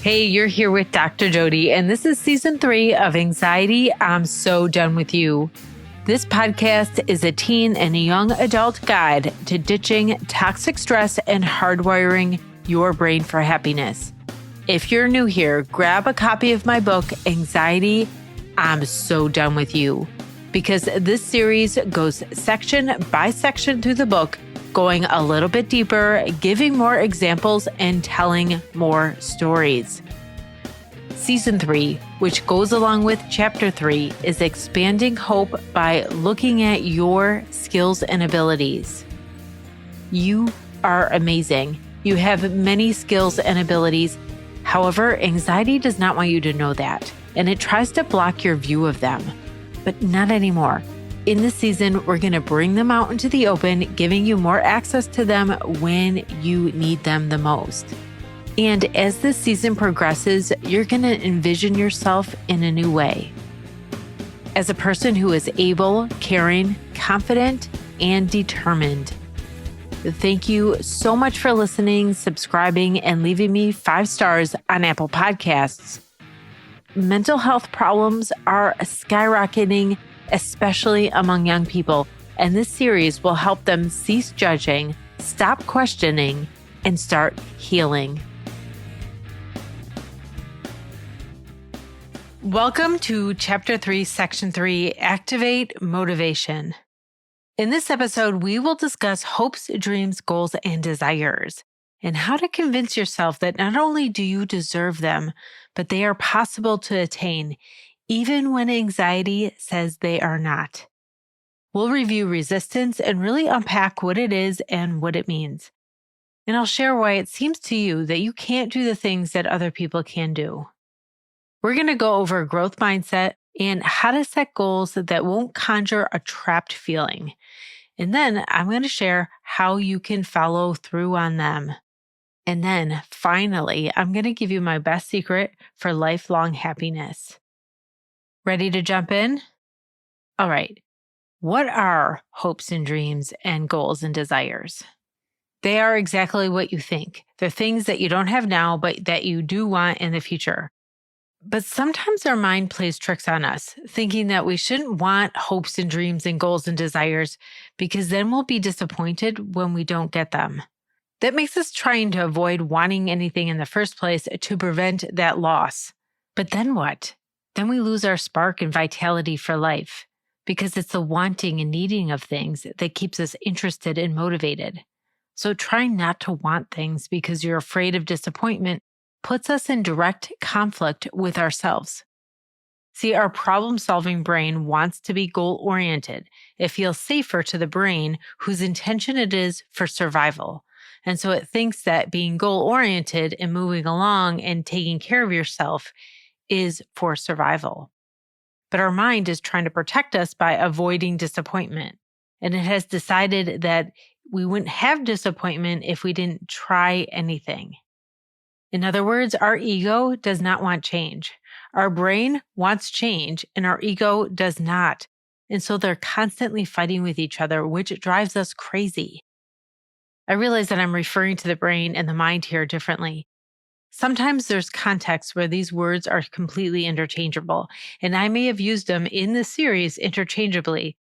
Hey, you're here with Dr. Jodi, and this is season 3 of Anxiety, I'm So Done With You. This podcast is a teen and a young adult guide to ditching toxic stress and hardwiring your brain for happiness. If you're new here, grab a copy of my book, Anxiety, I'm So Done With You, because this series goes section by section through the book, going a little bit deeper, giving more examples, and telling more stories. Season 3, which goes along with Chapter 3, is expanding hope by looking at your skills and abilities. You are amazing. You have many skills and abilities. However, anxiety does not want you to know that, and it tries to block your view of them. But not anymore. In this season, we're going to bring them out into the open, giving you more access to them when you need them the most. And as this season progresses, you're going to envision yourself in a new way. As a person who is able, caring, confident, and determined. Thank you so much for listening, subscribing, and leaving me 5 stars on Apple Podcasts. Mental health problems are skyrocketing, especially among young people, and this series will help them cease judging, stop questioning, and start healing. Welcome to Chapter 3, Section 3, Activate Motivation. In this episode, we will discuss hopes, dreams, goals, and desires, and how to convince yourself that not only do you deserve them, but they are possible to attain, even when anxiety says they are not. We'll review resistance and really unpack what it is and what it means. And I'll share why it seems to you that you can't do the things that other people can do. We're going to go over growth mindset and how to set goals that won't conjure a trapped feeling. And then I'm going to share how you can follow through on them. And then finally, I'm going to give you my best secret for lifelong happiness. Ready to jump in? All right. What are hopes and dreams and goals and desires? They are exactly what you think. They're things that you don't have now, but that you do want in the future. But sometimes our mind plays tricks on us, thinking that we shouldn't want hopes and dreams and goals and desires because then we'll be disappointed when we don't get them. That makes us trying to avoid wanting anything in the first place to prevent that loss. But then what? Then we lose our spark and vitality for life because it's the wanting and needing of things that keeps us interested and motivated. So trying not to want things because you're afraid of disappointment puts us in direct conflict with ourselves. See, our problem-solving brain wants to be goal-oriented. It feels safer to the brain whose intention it is for survival. And so it thinks that being goal-oriented and moving along and taking care of yourself is for survival. But our mind is trying to protect us by avoiding disappointment. And it has decided that we wouldn't have disappointment if we didn't try anything. In other words, our ego does not want change. Our brain wants change and our ego does not. And so they're constantly fighting with each other, which drives us crazy. I realize that I'm referring to the brain and the mind here differently. Sometimes there's contexts where these words are completely interchangeable, and I may have used them in this series interchangeably,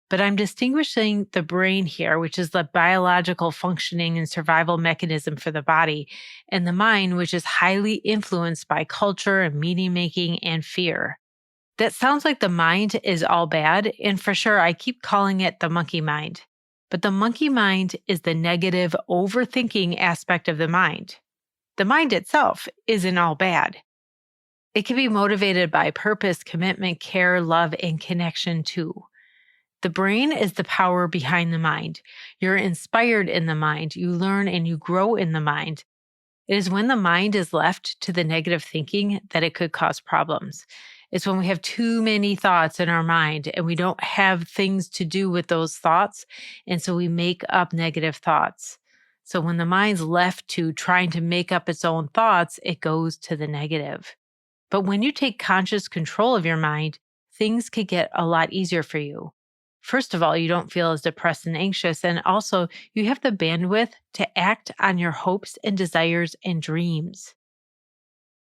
but I'm distinguishing the brain here, which is the biological functioning and survival mechanism for the body, and the mind, which is highly influenced by culture and meaning making and fear. That sounds like the mind is all bad, and for sure I keep calling it the monkey mind. But the monkey mind is the negative overthinking aspect of the mind. The mind itself isn't all bad. It can be motivated by purpose, commitment, care, love, and connection too. The brain is the power behind the mind. You're inspired in the mind. You learn and you grow in the mind. It is when the mind is left to the negative thinking that it could cause problems. It's when we have too many thoughts in our mind and we don't have things to do with those thoughts, and so we make up negative thoughts. So when the mind's left to trying to make up its own thoughts, it goes to the negative. But when you take conscious control of your mind, things could get a lot easier for you. First of all, you don't feel as depressed and anxious, and also you have the bandwidth to act on your hopes and desires and dreams.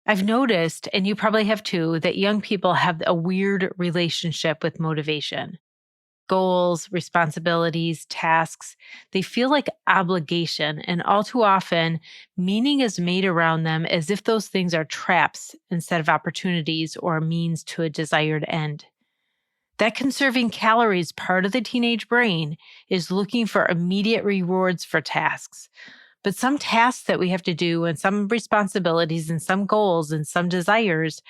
I've noticed, and you probably have too, that young people have a weird relationship with motivation. Goals, responsibilities, tasks, they feel like obligation, and all too often, meaning is made around them as if those things are traps instead of opportunities or a means to a desired end. That conserving calories part of the teenage brain is looking for immediate rewards for tasks. But some tasks that we have to do, and some responsibilities, and some goals, and some desires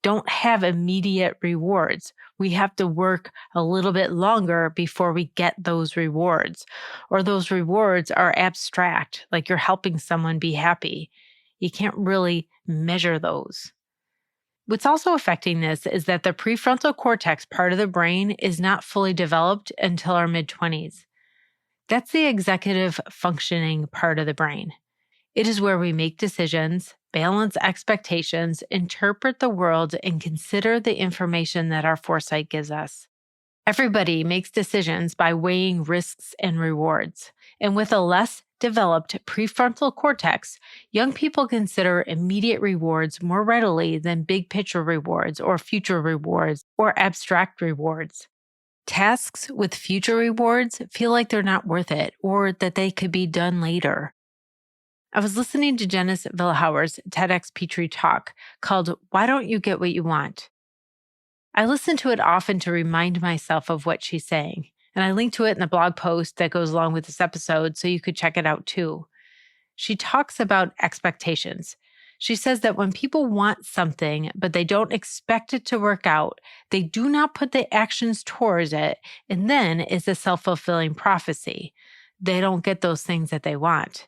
don't have immediate rewards. We have to work a little bit longer before we get those rewards. Or those rewards are abstract, like you're helping someone be happy. You can't really measure those. What's also affecting this is that the prefrontal cortex part of the brain is not fully developed until our mid-20s. That's the executive functioning part of the brain. It is where we make decisions, balance expectations, interpret the world, and consider the information that our foresight gives us. Everybody makes decisions by weighing risks and rewards. And with a less developed prefrontal cortex, young people consider immediate rewards more readily than big picture rewards or future rewards or abstract rewards. Tasks with future rewards feel like they're not worth it or that they could be done later. I was listening to Janice Villahauer's TEDx Petrie talk called Why Don't You Get What You Want? I listen to it often to remind myself of what she's saying, and I link to it in the blog post that goes along with this episode so you could check it out too. She talks about expectations. She says that when people want something, but they don't expect it to work out, they do not put the actions towards it, and then it's a self-fulfilling prophecy. They don't get those things that they want.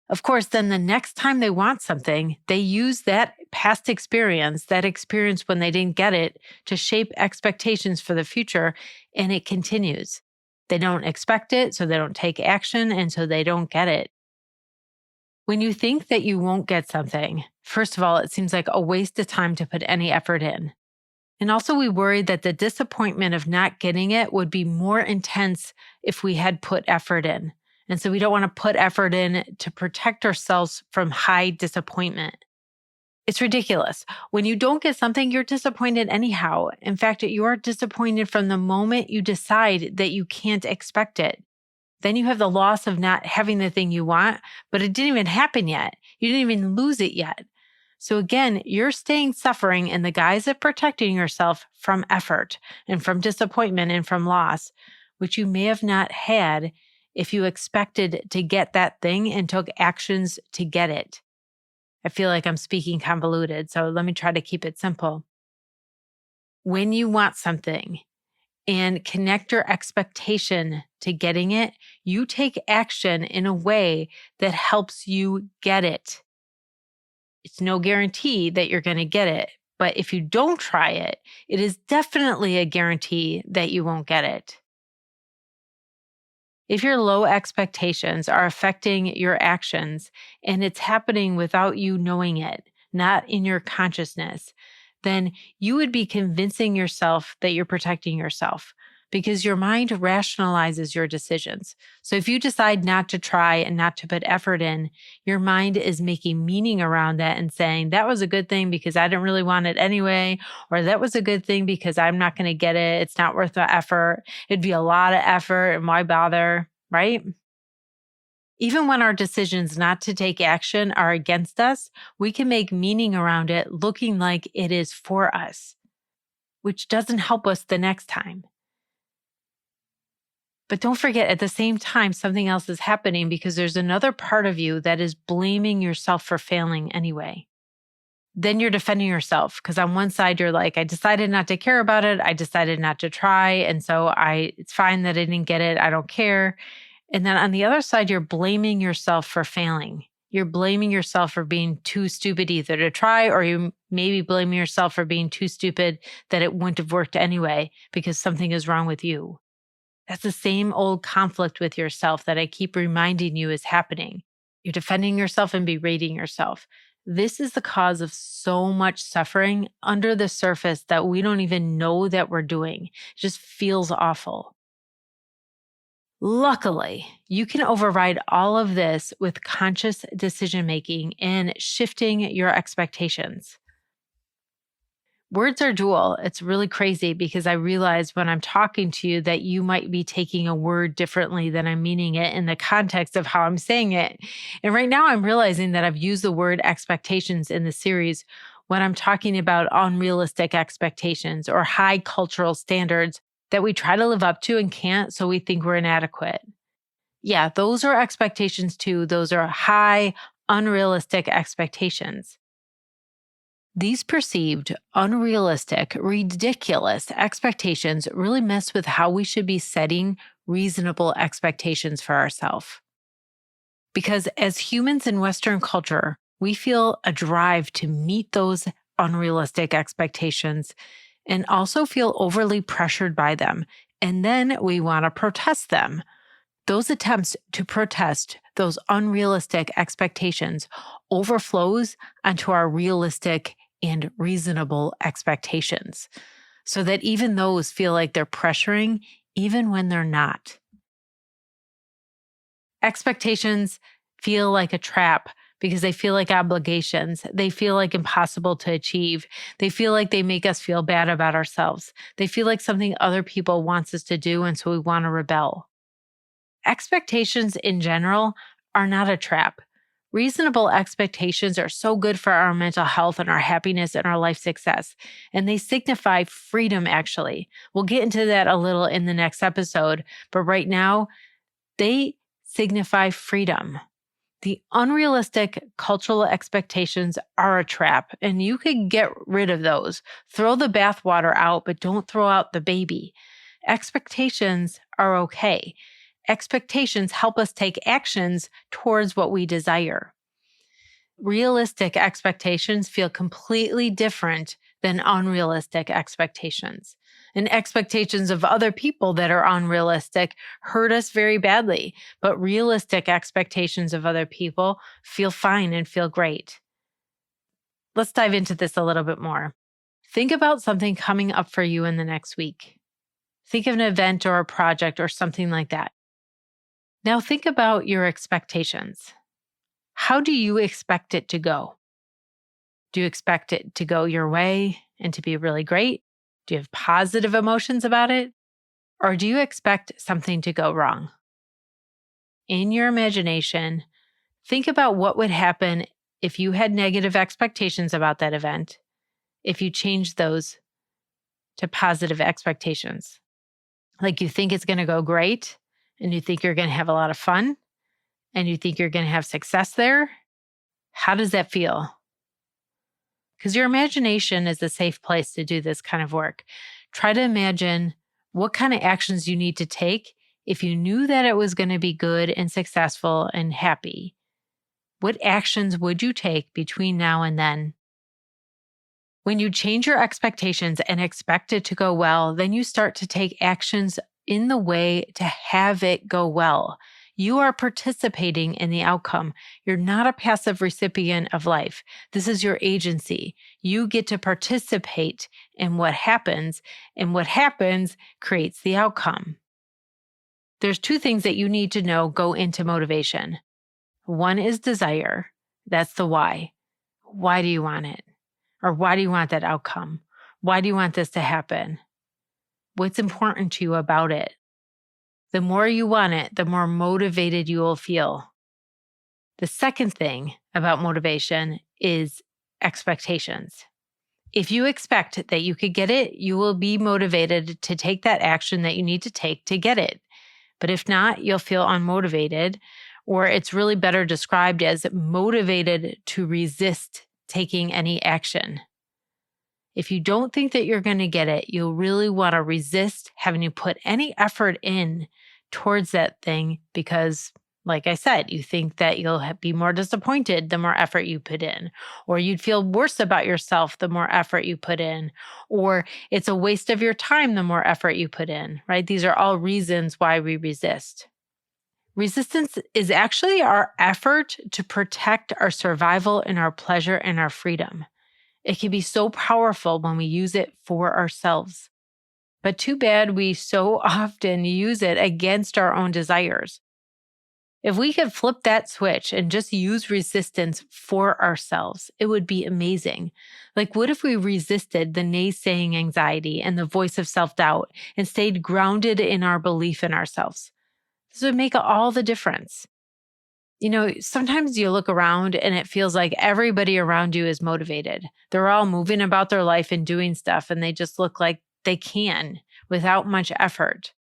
Of course, then the next time they want something, they use that past experience, that experience when they didn't get it, to shape expectations for the future, and it continues. They don't expect it, so they don't take action, and so they don't get it. When you think that you won't get something, first of all, it seems like a waste of time to put any effort in. And also we worry that the disappointment of not getting it would be more intense if we had put effort in. And so we don't want to put effort in to protect ourselves from high disappointment. It's ridiculous. When you don't get something, you're disappointed anyhow. In fact, you're disappointed from the moment you decide that you can't expect it. Then you have the loss of not having the thing you want, but it didn't even happen yet. You didn't even lose it yet. So again, you're staying suffering in the guise of protecting yourself from effort and from disappointment and from loss, which you may have not had if you expected to get that thing and took actions to get it. I feel like I'm speaking convoluted, so let me try to keep it simple. When you want something and connect your expectation to getting it, you take action in a way that helps you get it. It's no guarantee that you're going to get it, but if you don't try it, it is definitely a guarantee that you won't get it. If your low expectations are affecting your actions and it's happening without you knowing it, not in your consciousness, then you would be convincing yourself that you're protecting yourself because your mind rationalizes your decisions. So if you decide not to try and not to put effort in, your mind is making meaning around that and saying, that was a good thing because I didn't really want it anyway, or that was a good thing because I'm not going to get it. It's not worth the effort. It'd be a lot of effort and why bother, right? Even when our decisions not to take action are against us, we can make meaning around it looking like it is for us, which doesn't help us the next time. But don't forget, at the same time, something else is happening because there's another part of you that is blaming yourself for failing anyway. Then you're defending yourself because on one side, you're like, I decided not to care about it. I decided not to try. And so it's fine that I didn't get it. I don't care. And then on the other side, you're blaming yourself for failing. You're blaming yourself for being too stupid either to try, or you maybe blaming yourself for being too stupid that it wouldn't have worked anyway because something is wrong with you. That's the same old conflict with yourself that I keep reminding you is happening. You're defending yourself and berating yourself. This is the cause of so much suffering under the surface that we don't even know that we're doing. It just feels awful. Luckily, you can override all of this with conscious decision-making and shifting your expectations. Words are dual. It's really crazy because I realize when I'm talking to you that you might be taking a word differently than I'm meaning it in the context of how I'm saying it. And right now I'm realizing that I've used the word expectations in the series when I'm talking about unrealistic expectations or high cultural standards that we try to live up to and can't, so we think we're inadequate. Yeah, those are expectations too. Those are high, unrealistic expectations. These perceived, unrealistic, ridiculous expectations really mess with how we should be setting reasonable expectations for ourselves. Because as humans in Western culture, we feel a drive to meet those unrealistic expectations and also feel overly pressured by them. And then we want to protest them. Those attempts to protest those unrealistic expectations overflows onto our realistic and reasonable expectations, so that even those feel like they're pressuring, even when they're not. Expectations feel like a trap because they feel like obligations. They feel like impossible to achieve. They feel like they make us feel bad about ourselves. They feel like something other people want us to do, and so we want to rebel. Expectations in general are not a trap. Reasonable expectations are so good for our mental health and our happiness and our life success. And they signify freedom, actually. We'll get into that a little in the next episode. But right now, they signify freedom. The unrealistic cultural expectations are a trap, and you can get rid of those. Throw the bathwater out, but don't throw out the baby. Expectations are okay. Expectations help us take actions towards what we desire. Realistic expectations feel completely different than unrealistic expectations. And expectations of other people that are unrealistic hurt us very badly, but realistic expectations of other people feel fine and feel great. Let's dive into this a little bit more. Think about something coming up for you in the next week. Think of an event or a project or something like that. Now think about your expectations. How do you expect it to go? Do you expect it to go your way and to be really great? Do you have positive emotions about it? Or do you expect something to go wrong? In your imagination, think about what would happen if you had negative expectations about that event, if you changed those to positive expectations. Like you think it's going to go great, and you think you're going to have a lot of fun, and you think you're going to have success there. How does that feel? Because your imagination is a safe place to do this kind of work. Try to imagine what kind of actions you need to take if you knew that it was going to be good and successful and happy. What actions would you take between now and then? When you change your expectations and expect it to go well, then you start to take actions in the way to have it go well. You are participating in the outcome. You're not a passive recipient of life. This is your agency. You get to participate in what happens, and what happens creates the outcome. There's two things that you need to know go into motivation. One is desire. That's the why. Why do you want it? Or why do you want that outcome? Why do you want this to happen? What's important to you about it? The more you want it, the more motivated you will feel. The second thing about motivation is expectations. If you expect that you could get it, you will be motivated to take that action that you need to take to get it. But if not, you'll feel unmotivated, or it's really better described as motivated to resist taking any action. If you don't think that you're going to get it, you'll really want to resist having to put any effort in towards that thing because, like I said, you think that you'll be more disappointed the more effort you put in, or you'd feel worse about yourself the more effort you put in, or it's a waste of your time the more effort you put in, right? These are all reasons why we resist. Resistance is actually our effort to protect our survival and our pleasure and our freedom. It can be so powerful when we use it for ourselves. But too bad we so often use it against our own desires. If we could flip that switch and just use resistance for ourselves, it would be amazing. Like, what if we resisted the naysaying anxiety and the voice of self-doubt and stayed grounded in our belief in ourselves? This would make all the difference. Sometimes you look around and it feels like everybody around you is motivated. They're all moving about their life and doing stuff, and they just look like they can without much effort.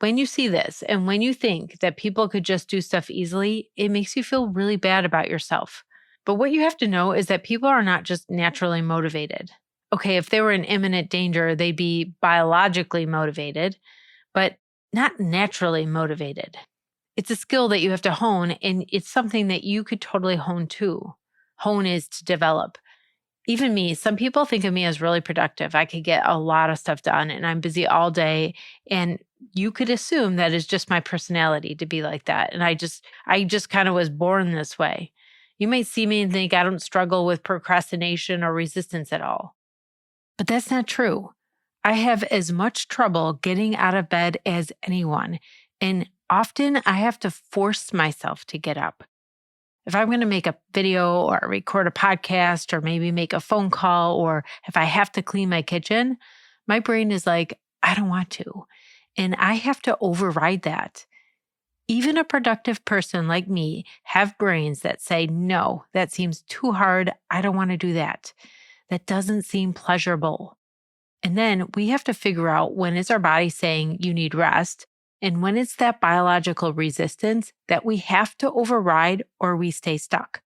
When you see this and when you think that people could just do stuff easily, it makes you feel really bad about yourself. But what you have to know is that people are not just naturally motivated. Okay, if they were in imminent danger, they'd be biologically motivated, but not naturally motivated. It's a skill that you have to hone, and it's something that you could totally hone too. Hone is to develop. Even me, some people think of me as really productive. I could get a lot of stuff done and I'm busy all day. And you could assume that is just my personality to be like that. And I just kind of was born this way. You might see me and think I don't struggle with procrastination or resistance at all. But that's not true. I have as much trouble getting out of bed as anyone. And often I have to force myself to get up. If I'm going to make a video or record a podcast or maybe make a phone call, or if I have to clean my kitchen, my brain is like, I don't want to. And I have to override that. Even a productive person like me have brains that say, no, that seems too hard. I don't want to do that. That doesn't seem pleasurable. And then we have to figure out when is our body saying you need rest, and when it's that biological resistance that we have to override or we stay stuck.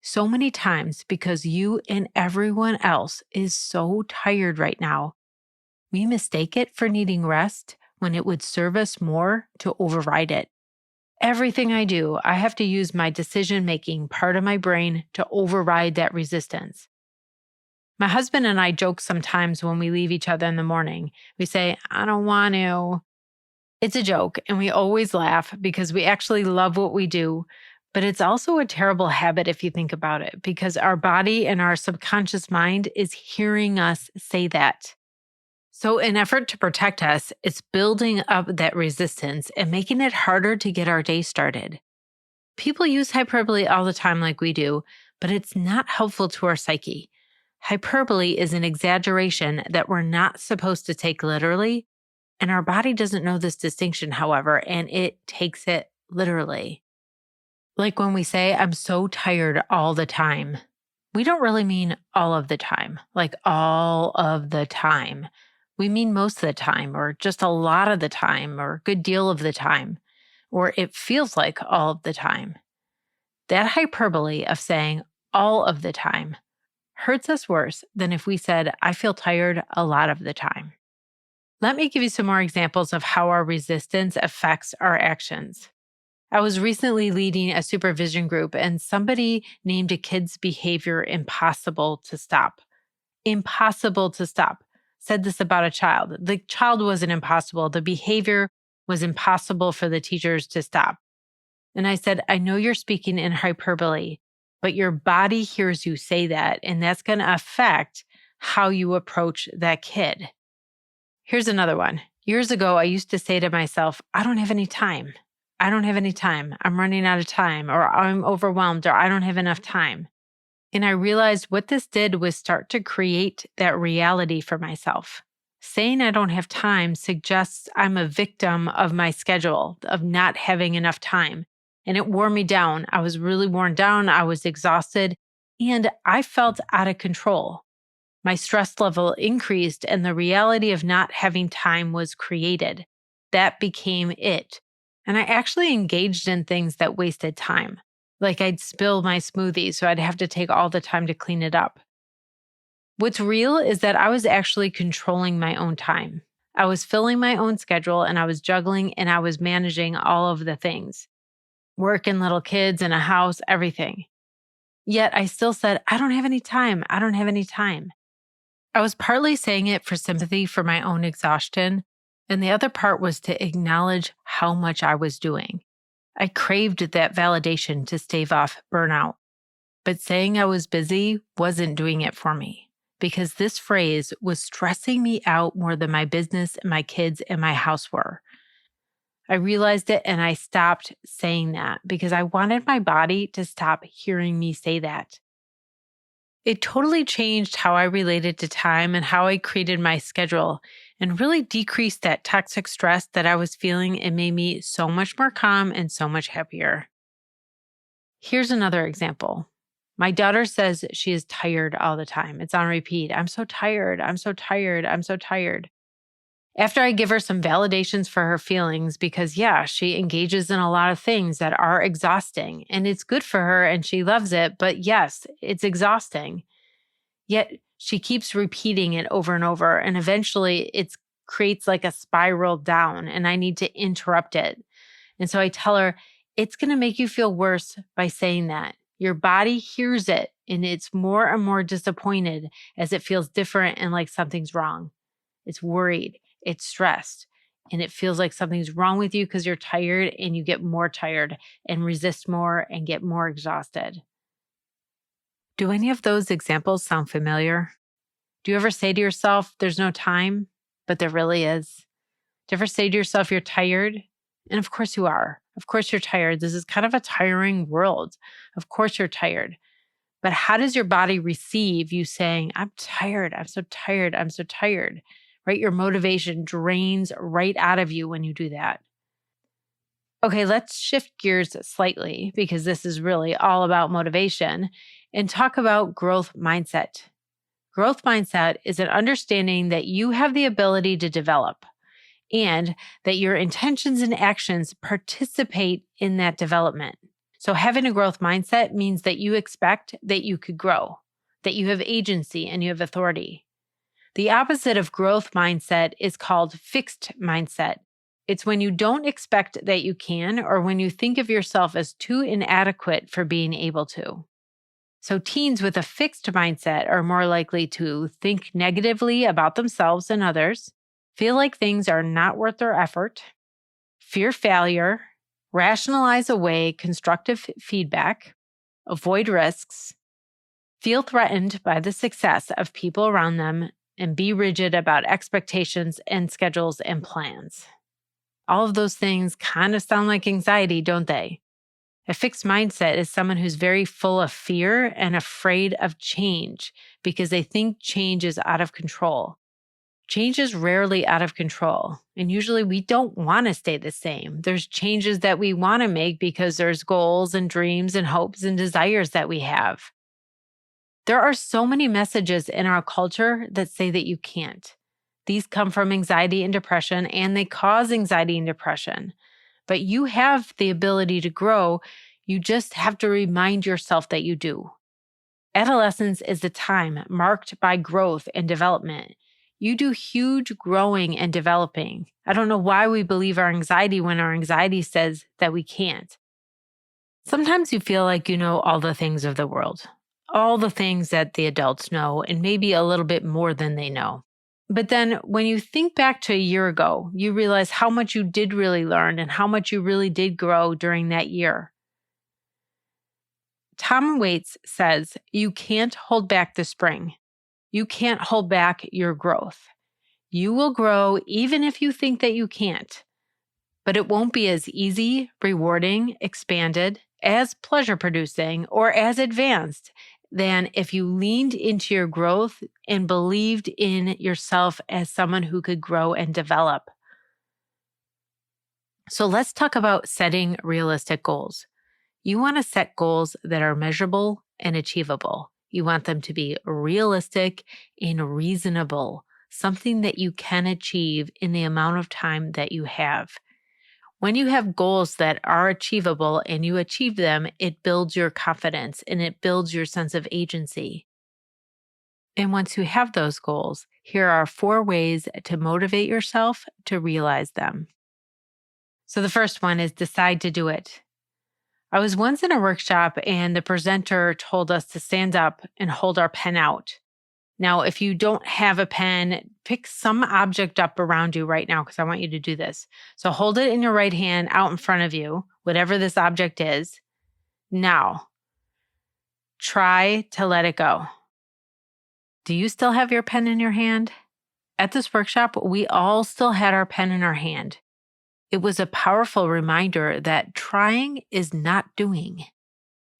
So many times because you and everyone else is so tired right now, we mistake it for needing rest when it would serve us more to override it. Everything I do, I have to use my decision-making part of my brain to override that resistance. My husband and I joke sometimes when we leave each other in the morning. We say, I don't want to. It's a joke, and we always laugh because we actually love what we do, but it's also a terrible habit if you think about it, because our body and our subconscious mind is hearing us say that. So in effort to protect us, it's building up that resistance and making it harder to get our day started. People use hyperbole all the time like we do, but it's not helpful to our psyche. Hyperbole is an exaggeration that we're not supposed to take literally. And our body doesn't know this distinction, however, and it takes it literally. Like when we say, I'm so tired all the time, we don't really mean all of the time, like all of the time. We mean most of the time, or just a lot of the time, or a good deal of the time, or it feels like all of the time. That hyperbole of saying all of the time hurts us worse than if we said, I feel tired a lot of the time. Let me give you some more examples of how our resistance affects our actions. I was recently leading a supervision group, and somebody named a kid's behavior impossible to stop. Impossible to stop. Said this about a child. The child wasn't impossible. The behavior was impossible for the teachers to stop. And I said, I know you're speaking in hyperbole, but your body hears you say that, and that's going to affect how you approach that kid. Here's another one. Years ago, I used to say to myself, I don't have any time. I don't have any time. I'm running out of time, or I'm overwhelmed, or I don't have enough time. And I realized what this did was start to create that reality for myself. Saying I don't have time suggests I'm a victim of my schedule, of not having enough time. And it wore me down. I was really worn down. I was exhausted, and I felt out of control. My stress level increased, and the reality of not having time was created. That became it. And I actually engaged in things that wasted time. Like I'd spill my smoothie, so I'd have to take all the time to clean it up. What's real is that I was actually controlling my own time. I was filling my own schedule, and I was juggling, and I was managing all of the things. Work and little kids and a house, everything. Yet I still said, I don't have any time. I don't have any time. I was partly saying it for sympathy for my own exhaustion, and the other part was to acknowledge how much I was doing. I craved that validation to stave off burnout, but saying I was busy wasn't doing it for me, because this phrase was stressing me out more than my business and my kids and my house were. I realized it and I stopped saying that because I wanted my body to stop hearing me say that. It totally changed how I related to time and how I created my schedule and really decreased that toxic stress that I was feeling. It made me so much more calm and so much happier. Here's another example. My daughter says she is tired all the time. It's on repeat. I'm so tired. I'm so tired. I'm so tired. After I give her some validations for her feelings, because yeah, she engages in a lot of things that are exhausting and it's good for her and she loves it. But yes, it's exhausting. Yet she keeps repeating it over and over. And eventually it creates like a spiral down and I need to interrupt it. And so I tell her, it's going to make you feel worse by saying that. Your body hears it and it's more and more disappointed as it feels different and like something's wrong. It's worried, it's stressed, and it feels like something's wrong with you because you're tired and you get more tired and resist more and get more exhausted. Do any of those examples sound familiar? Do you ever say to yourself, there's no time, but there really is? Do you ever say to yourself, you're tired? And of course you are. Of course you're tired. This is kind of a tiring world. Of course you're tired. But how does your body receive you saying, I'm tired, I'm so tired, I'm so tired, right? Your motivation drains right out of you when you do that. Okay, let's shift gears slightly because this is really all about motivation and talk about growth mindset. Growth mindset is an understanding that you have the ability to develop and that your intentions and actions participate in that development. So having a growth mindset means that you expect that you could grow, that you have agency and you have authority. The opposite of growth mindset is called fixed mindset. It's when you don't expect that you can or when you think of yourself as too inadequate for being able to. So teens with a fixed mindset are more likely to think negatively about themselves and others, feel like things are not worth their effort, fear failure, rationalize away constructive feedback, avoid risks, feel threatened by the success of people around them, and be rigid about expectations and schedules and plans. All of those things kind of sound like anxiety, don't they? A fixed mindset is someone who's very full of fear and afraid of change because they think change is out of control. Change is rarely out of control, and usually we don't want to stay the same. There's changes that we want to make because there's goals and dreams and hopes and desires that we have. There are so many messages in our culture that say that you can't. These come from anxiety and depression, and they cause anxiety and depression. But you have the ability to grow. You just have to remind yourself that you do. Adolescence is a time marked by growth and development. You do huge growing and developing. I don't know why we believe our anxiety when our anxiety says that we can't. Sometimes you feel like you know all the things of the world, all the things that the adults know, and maybe a little bit more than they know. But then when you think back to a year ago, you realize how much you did really learn and how much you really did grow during that year. Tom Waits says, you can't hold back the spring. You can't hold back your growth. You will grow even if you think that you can't. But it won't be as easy, rewarding, expanded, as pleasure-producing, or as advanced than if you leaned into your growth and believed in yourself as someone who could grow and develop. So let's talk about setting realistic goals. You want to set goals that are measurable and achievable. You want them to be realistic and reasonable, something that you can achieve in the amount of time that you have. When you have goals that are achievable and you achieve them, it builds your confidence and it builds your sense of agency. And once you have those goals, here are 4 ways to motivate yourself to realize them. So the first one is decide to do it. I was once in a workshop and the presenter told us to stand up and hold our pen out. Now, if you don't have a pen, pick some object up around you right now because I want you to do this. So hold it in your right hand out in front of you, whatever this object is. Now, try to let it go. Do you still have your pen in your hand? At this workshop, we all still had our pen in our hand. it was a powerful reminder that trying is not doing.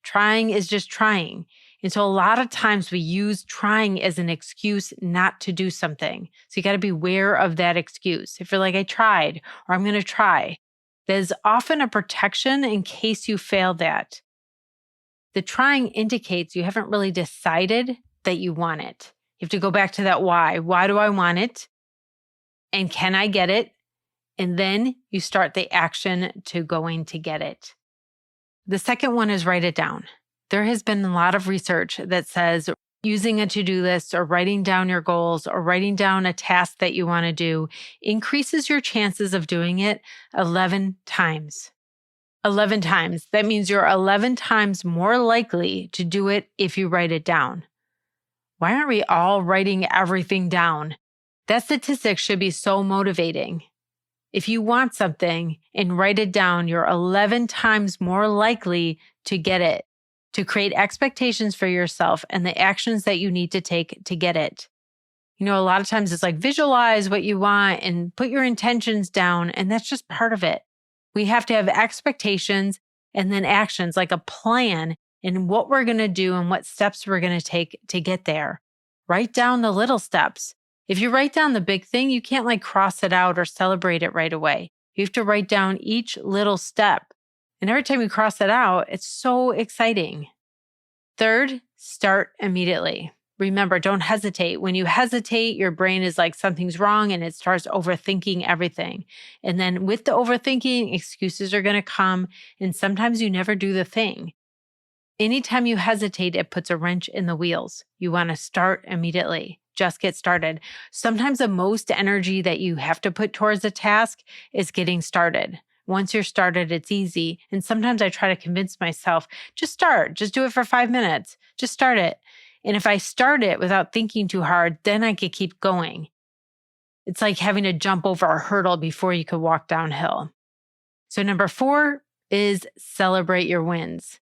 Trying is just trying. And so a lot of times we use trying as an excuse not to do something. So you got to be aware of that excuse. If you're like, I tried, or I'm going to try, there's often a protection in case you fail that. The trying indicates you haven't really decided that you want it. You have to go back to that why. Why do I want it? And can I get it? And then you start the action to going to get it. The second one is write it down. There has been a lot of research that says using a to-do list or writing down your goals or writing down a task that you want to do increases your chances of doing it 11 times. 11 times. That means you're 11 times more likely to do it if you write it down. Why aren't we all writing everything down? That statistic should be so motivating. If you want something and write it down, you're 11 times more likely to get it, to create expectations for yourself and the actions that you need to take to get it. You know, a lot of times it's like visualize what you want and put your intentions down, and that's just part of it. We have to have expectations and then actions, like a plan in what we're going to do and what steps we're going to take to get there. Write down the little steps. If you write down the big thing, you can't like cross it out or celebrate it right away. You have to write down each little step. And every time you cross it out, it's so exciting. Third, start immediately. Remember, don't hesitate. When you hesitate, your brain is like something's wrong and it starts overthinking everything. And then with the overthinking, excuses are going to come, and sometimes you never do the thing. Anytime you hesitate, it puts a wrench in the wheels. You want to start immediately. Just get started. Sometimes the most energy that you have to put towards a task is getting started. Once you're started, it's easy. And sometimes I try to convince myself, just start, just do it for 5 minutes, just start it. And if I start it without thinking too hard, then I could keep going. It's like having to jump over a hurdle before you could walk downhill. So number 4 is celebrate your wins.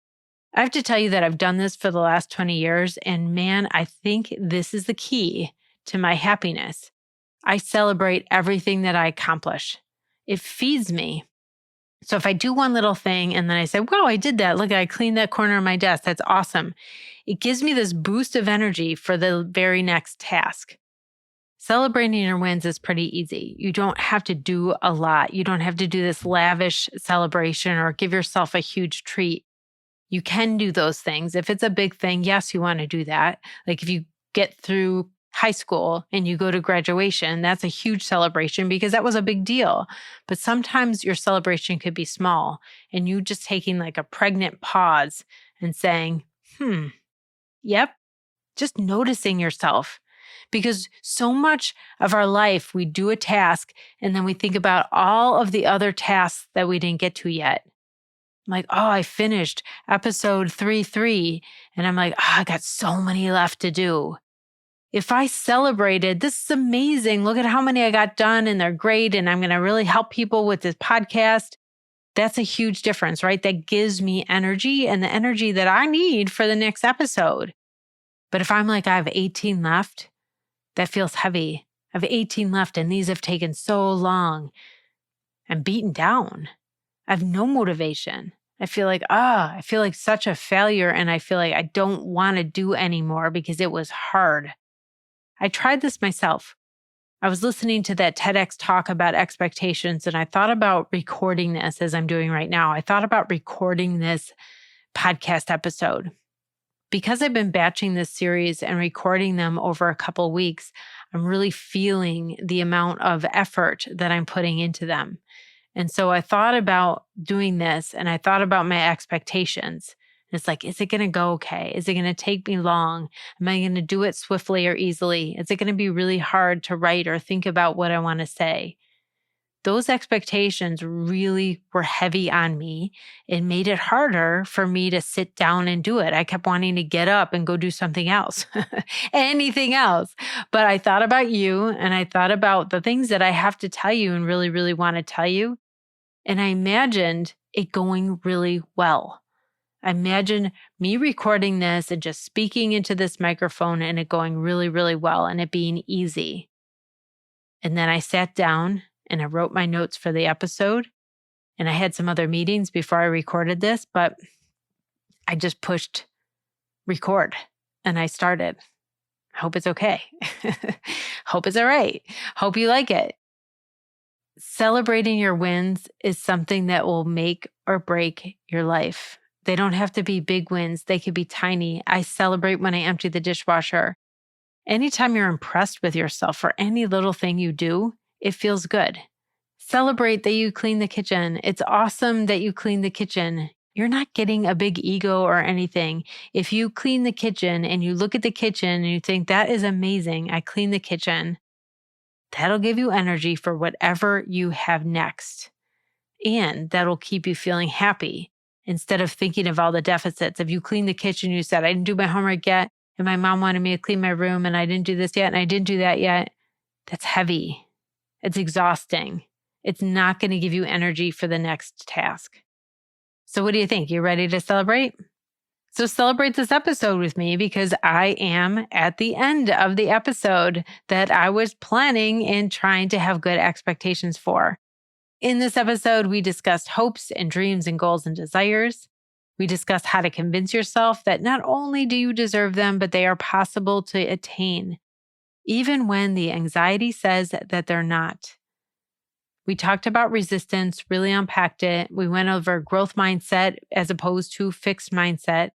I have to tell you that I've done this for the last 20 years, and man, I think this is the key to my happiness. I celebrate everything that I accomplish. It feeds me. So if I do one little thing and then I say, wow, I did that. Look, I cleaned that corner of my desk. That's awesome. It gives me this boost of energy for the very next task. Celebrating your wins is pretty easy. You don't have to do a lot. You don't have to do this lavish celebration or give yourself a huge treat. You can do those things. If it's a big thing, yes, you want to do that. Like if you get through high school and you go to graduation, that's a huge celebration because that was a big deal. But sometimes your celebration could be small and you just taking like a pregnant pause and saying, yep, just noticing yourself. Because so much of our life, we do a task and then we think about all of the other tasks that we didn't get to yet. Like, oh, I finished episode 3.3, and I'm like, I got so many left to do. If I celebrated, this is amazing. Look at how many I got done, and they're great, and I'm going to really help people with this podcast. That's a huge difference, right? That gives me energy and the energy that I need for the next episode. But if I'm like, I have 18 left, that feels heavy. I have 18 left, and these have taken so long. I'm beaten down. I have no motivation. I feel like such a failure, and I feel like I don't want to do anymore because it was hard. I tried this myself. I was listening to that TEDx talk about expectations, and I thought about recording this as I'm doing right now. I thought about recording this podcast episode. Because I've been batching this series and recording them over a couple weeks, I'm really feeling the amount of effort that I'm putting into them. And so I thought about doing this, and I thought about my expectations. And it's like, is it going to go okay? Is it going to take me long? Am I going to do it swiftly or easily? Is it going to be really hard to write or think about what I want to say? Those expectations really were heavy on me. It made it harder for me to sit down and do it. I kept wanting to get up and go do something else, anything else. But I thought about you, and I thought about the things that I have to tell you and really, really want to tell you. And I imagined it going really well. I imagined me recording this and just speaking into this microphone and it going really, really well and it being easy. And then I sat down and I wrote my notes for the episode And I had some other meetings before I recorded this, but I just pushed record and I started. Hope it's okay. Hope it's all right. Hope you like it. Celebrating your wins is something that will make or break your life. They don't have to be big wins. They could be tiny. I celebrate when I empty the dishwasher. Anytime you're impressed with yourself for any little thing you do, it feels good. Celebrate that you clean the kitchen. It's awesome that you clean the kitchen. You're not getting a big ego or anything. If you clean the kitchen and you look at the kitchen and you think, that is amazing, I cleaned the kitchen, that'll give you energy for whatever you have next. And that'll keep you feeling happy instead of thinking of all the deficits. If you clean the kitchen, you said, I didn't do my homework yet, and my mom wanted me to clean my room, and I didn't do this yet, and I didn't do that yet. That's heavy. It's exhausting. It's not going to give you energy for the next task. So what do you think? You ready to celebrate? So celebrate this episode with me because I am at the end of the episode that I was planning and trying to have good expectations for. In this episode, we discussed hopes and dreams and goals and desires. We discussed how to convince yourself that not only do you deserve them, but they are possible to attain, even when the anxiety says that they're not. We talked about resistance, really unpacked it. We went over growth mindset as opposed to fixed mindset.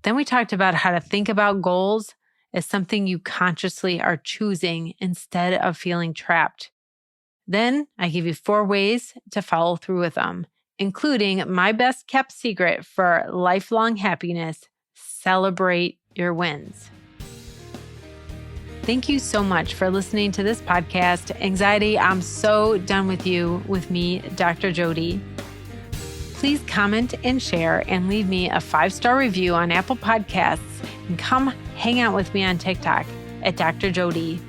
Then we talked about how to think about goals as something you consciously are choosing instead of feeling trapped. Then I give you 4 ways to follow through with them, including my best kept secret for lifelong happiness: celebrate your wins. Thank you so much for listening to this podcast. Anxiety, I'm so done with you, with me, Dr. Jodi. Please comment and share and leave me a 5-star review on Apple Podcasts, and come hang out with me on TikTok at Dr. Jodi.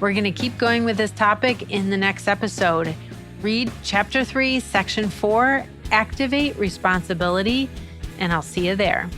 We're going to keep going with this topic in the next episode. Read Chapter 3, Section 4, Activate Responsibility, and I'll see you there.